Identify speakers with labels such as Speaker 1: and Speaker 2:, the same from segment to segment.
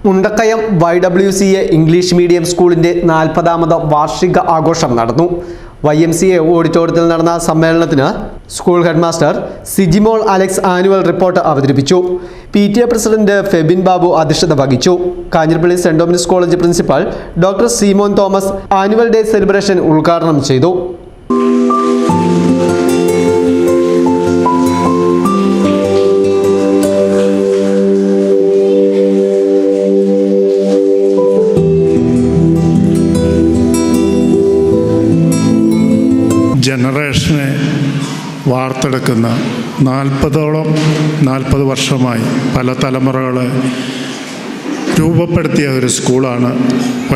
Speaker 1: Mundakayam YWCA English medium സ്കൂളിന്റെ 40ാമത് വാർഷിക ആഘോഷം നടന്നു. YMCA ഓഡിറ്റോറിയത്തിൽ നടന്ന സമ്മേളനത്തിന് school headmaster Sijimol Alex annual report അവതരിപ്പിച്ചു. PTA പ്രസിഡന്റ് ഫെബിൻ ബാബു അധ്യക്ഷത വഹിച്ചു. Kanjirappally Saint Dominic's College principal doctor Simon Thomas annual day celebration ഉദ്ഘാടനം ചെയ്തു.
Speaker 2: ജനറേഷനെ വാർത്തെടുക്കുന്ന 40 വർഷമായി പല തലമുറകളെ രൂപപ്പെടുത്തിയ ഒരു സ്കൂളാണ്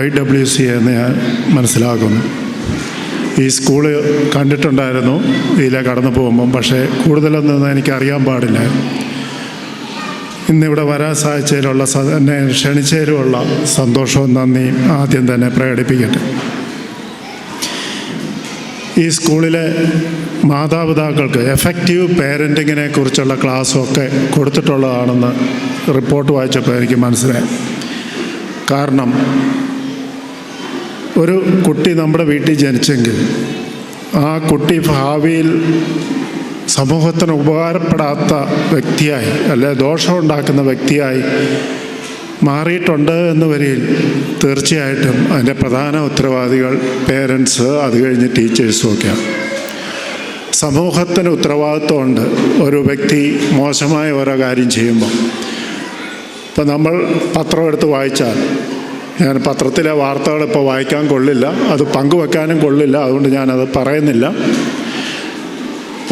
Speaker 2: YWCA എന്ന് ഞാൻ മനസ്സിലാക്കുന്നു. ഈ സ്കൂള് കണ്ടിട്ടുണ്ടായിരുന്നു ഇതിലെ കടന്നു പോകുമ്പം, പക്ഷേ കൂടുതലൊന്നും എനിക്കറിയാൻ പാടില്ല. ഇന്നിവിടെ വരാൻ സാധിച്ചതിലുള്ള എന്നെ ക്ഷണിച്ചതിലുള്ള സന്തോഷവും നന്ദിയും ആദ്യം തന്നെ പ്രകടിപ്പിക്കട്ടെ. ഈ സ്കൂളിലെ മാതാപിതാക്കൾക്ക് എഫക്റ്റീവ് പേരൻറ്റിങ്ങിനെ കുറിച്ചുള്ള ക്ലാസ്സൊക്കെ കൊടുത്തിട്ടുള്ളതാണെന്ന് റിപ്പോർട്ട് വായിച്ചപ്പോൾ എനിക്ക് മനസ്സിലായി. കാരണം ഒരു കുട്ടി നമ്മുടെ വീട്ടിൽ ജനിച്ചെങ്കിൽ ആ കുട്ടി ഭാവിയിൽ സമൂഹത്തിന് ഉപകാരപ്പെടാത്ത വ്യക്തിയായി അല്ലെ ദോഷമുണ്ടാക്കുന്ന വ്യക്തിയായി മാറിയിട്ടുണ്ട് എന്ന് വരിയിൽ തീർച്ചയായിട്ടും അതിൻ്റെ പ്രധാന ഉത്തരവാദികൾ പേരൻസ്, അത് കഴിഞ്ഞ് ടീച്ചേഴ്സും ഒക്കെയാണ്. സമൂഹത്തിന് ഉത്തരവാദിത്വമുണ്ട് ഒരു വ്യക്തി മോശമായ ഓരോ കാര്യം ചെയ്യുമ്പോൾ. ഇപ്പം നമ്മൾ പത്രം എടുത്ത് വായിച്ചാൽ, ഞാൻ പത്രത്തിലെ വാർത്തകൾ ഇപ്പോൾ വായിക്കാൻ കൊള്ളില്ല, അത് പങ്കുവെക്കാനും കൊള്ളില്ല, അതുകൊണ്ട് ഞാനത് പറയുന്നില്ല.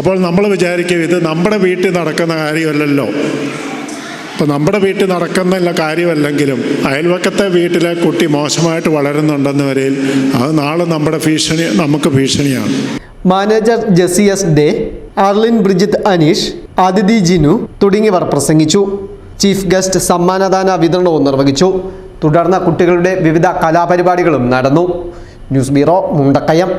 Speaker 2: അപ്പോൾ നമ്മൾ വിചാരിക്കും ഇത് നമ്മുടെ വീട്ടിൽ നടക്കുന്ന കാര്യമല്ലല്ലോ. ഇപ്പോൾ നമ്മുടെ വീട്ടിൽ നടക്കുന്നില്ല കാര്യമല്ലെങ്കിലും അയൽവക്കത്തെ വീട്ടിലെ കുട്ടി മോശമായിട്ട് വളരുന്നുണ്ടെന്ന് വരയിൽ അത് നാളെ നമുക്ക് ഭീഷണിയാണ്.
Speaker 1: മാനേജർ ജെസിയസ് ഡേ, ആർലിൻ ബ്രിജിത്ത് അനീഷ്, ആദിതി ജിനു തുടങ്ങിയവർ പ്രസംഗിച്ചു. ചീഫ് ഗസ്റ്റ് സമ്മാനദാന വിതരണവും നിർവഹിച്ചു. തുടർന്ന് കുട്ടികളുടെ വിവിധ കലാപരിപാടികളും നടന്നു. News bureau, Mundakayam.